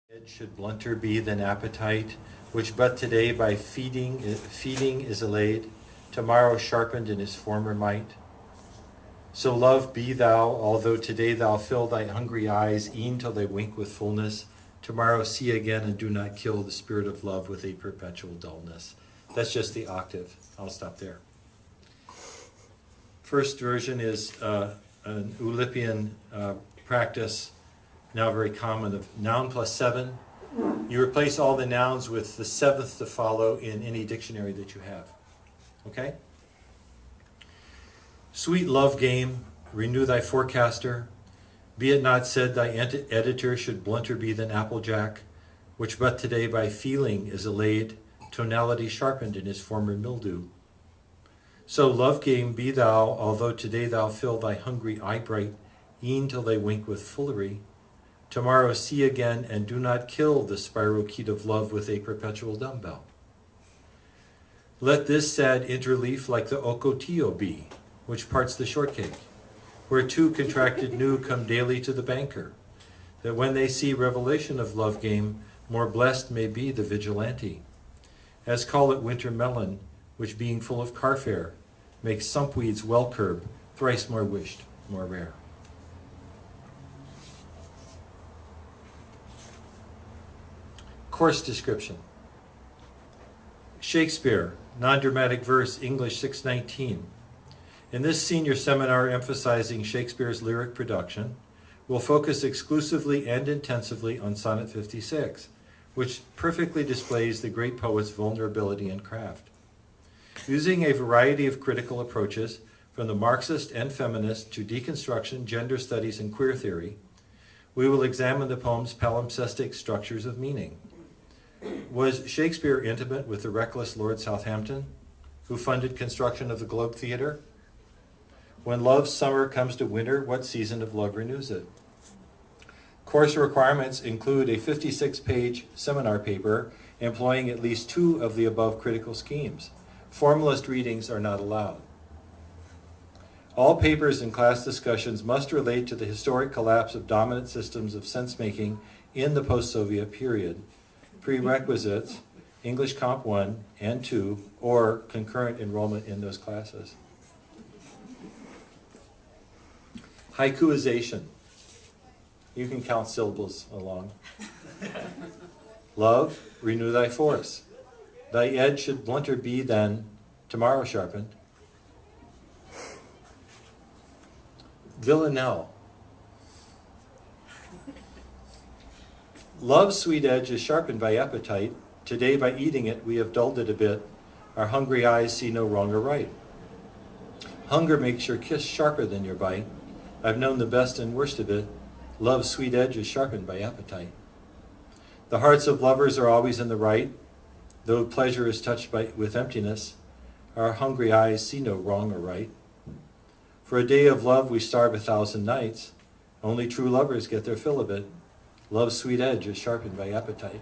It should blunter be than appetite, which but today by feeding is allayed, tomorrow sharpened in his former might. So love be thou, although today thou fill thy hungry eyes, e'en till they wink with fullness, tomorrow see again and do not kill the spirit of love with a perpetual dullness. That's just the octave. I'll stop there. First version is an Oulipian practice, now very common, of noun plus 7. You replace all the nouns with the 7th to follow in any dictionary that you have. Okay? Sweet love game, renew thy forecaster. Be it not said thy editor should blunter be than Applejack, which but today by feeling is allayed, tonality sharpened in his former mildew. So love game be thou, although today thou fill thy hungry eye bright, e'en till they wink with foolery. Tomorrow see again and do not kill the spirochete of love with a perpetual dumbbell. Let this sad interleaf like the ocotillo be, which parts the shortcake, where two contracted new come daily to the banker, that when they see revelation of love game, more blessed may be the vigilante. As call it winter melon, which being full of carfare, makes sumpweeds well curb, thrice more wished, more rare. Course description. Shakespeare, non-dramatic verse, English 619. In this senior seminar emphasizing Shakespeare's lyric production, we'll focus exclusively and intensively on Sonnet 56, which perfectly displays the great poet's vulnerability and craft. Using a variety of critical approaches, from the Marxist and feminist to deconstruction, gender studies, and queer theory, we will examine the poem's palimpsestic structures of meaning. Was Shakespeare intimate with the reckless Lord Southampton, who funded construction of the Globe Theatre? When love's summer comes to winter, what season of love renews it? Course requirements include a 56-page seminar paper employing at least 2 of the above critical schemes. Formalist readings are not allowed. All papers and class discussions must relate to the historic collapse of dominant systems of sense-making in the post-Soviet period. Prerequisites, English Comp 1 and 2, or concurrent enrollment in those classes. Haikuization. You can count syllables along. Love, renew thy force. Thy edge should blunter be than tomorrow sharpened. Villanelle. Love's sweet edge is sharpened by appetite. Today by eating it we have dulled it a bit. Our hungry eyes see no wrong or right. Hunger makes your kiss sharper than your bite. I've known the best and worst of it. Love's sweet edge is sharpened by appetite. The hearts of lovers are always in the right. Though pleasure is touched with emptiness, our hungry eyes see no wrong or right. For a day of love we starve 1,000 nights. Only true lovers get their fill of it. Love's sweet edge is sharpened by appetite.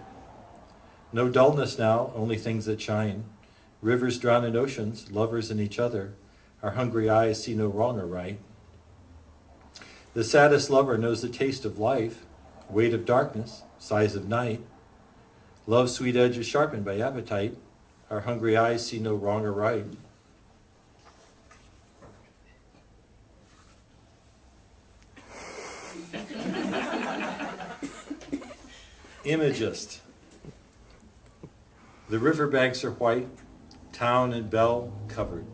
No dullness now, only things that shine. Rivers drown in oceans, lovers in each other. Our hungry eyes see no wrong or right. The saddest lover knows the taste of life, weight of darkness, sighs of night. Love's sweet edge is sharpened by appetite. Our hungry eyes see no wrong or right. Imagist. The riverbanks are white, town and bell covered.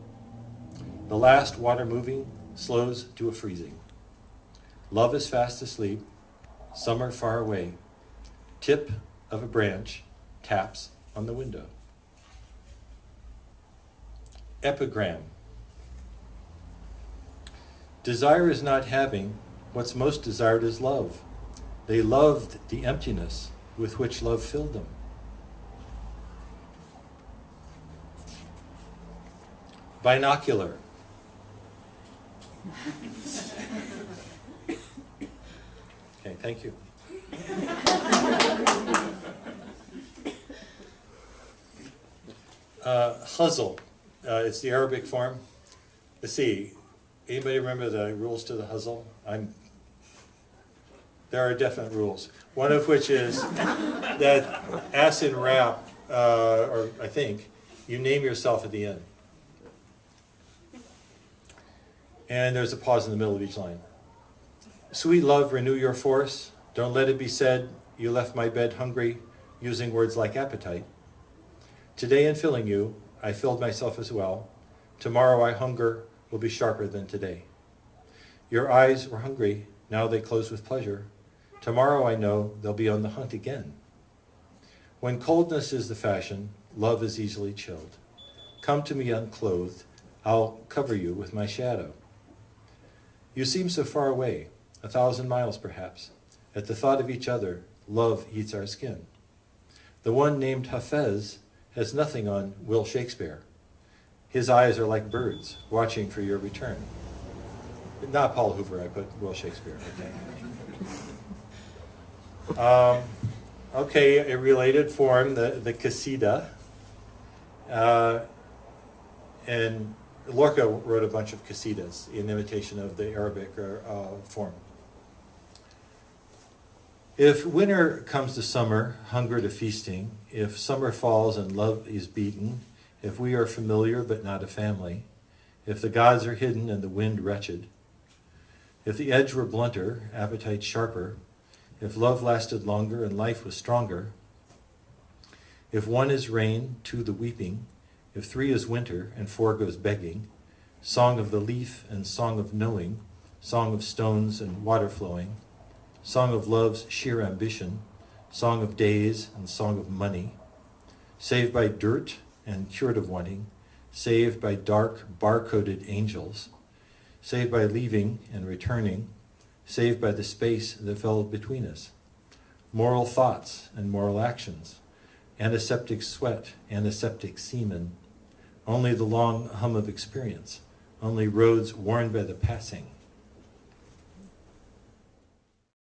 The last water moving slows to a freezing. Love is fast asleep, summer far away. Tip of a branch taps on the window. Epigram. Desire is not having, what's most desired is love. They loved the emptiness with which love filled them. Binocular. Okay, thank you. Huzzle. It's the Arabic form. Let's see. Anybody remember the rules to the huzzle? There are definite rules. One of which is that, as in rap, or I think, you name yourself at the end. And there's a pause in the middle of each line. Sweet love, renew your force. Don't let it be said, you left my bed hungry, using words like appetite. Today in filling you, I filled myself as well. Tomorrow I hunger will be sharper than today. Your eyes were hungry, now they close with pleasure. Tomorrow I know they'll be on the hunt again. When coldness is the fashion, love is easily chilled. Come to me unclothed, I'll cover you with my shadow. You seem so far away, 1,000 miles perhaps. At the thought of each other, love heats our skin. The one named Hafez has nothing on Will Shakespeare. His eyes are like birds, watching for your return. Not Paul Hoover, I put Will Shakespeare. Okay, okay, a related form, the Qasida. And Lorca wrote a bunch of Qasidas in imitation of the Arabic form. If winter comes to summer, hunger to feasting, if summer falls and love is beaten, if we are familiar but not a family, if the gods are hidden and the wind wretched, if the edge were blunter, appetite sharper, if love lasted longer and life was stronger, if one is rain, two the weeping, if three is winter and four goes begging, song of the leaf and song of knowing, song of stones and water flowing, song of love's sheer ambition, song of days and song of money, saved by dirt and cured of wanting, saved by dark bar-coded angels, saved by leaving and returning, saved by the space that fell between us, moral thoughts and moral actions, antiseptic sweat, antiseptic semen, only the long hum of experience, only roads worn by the passing,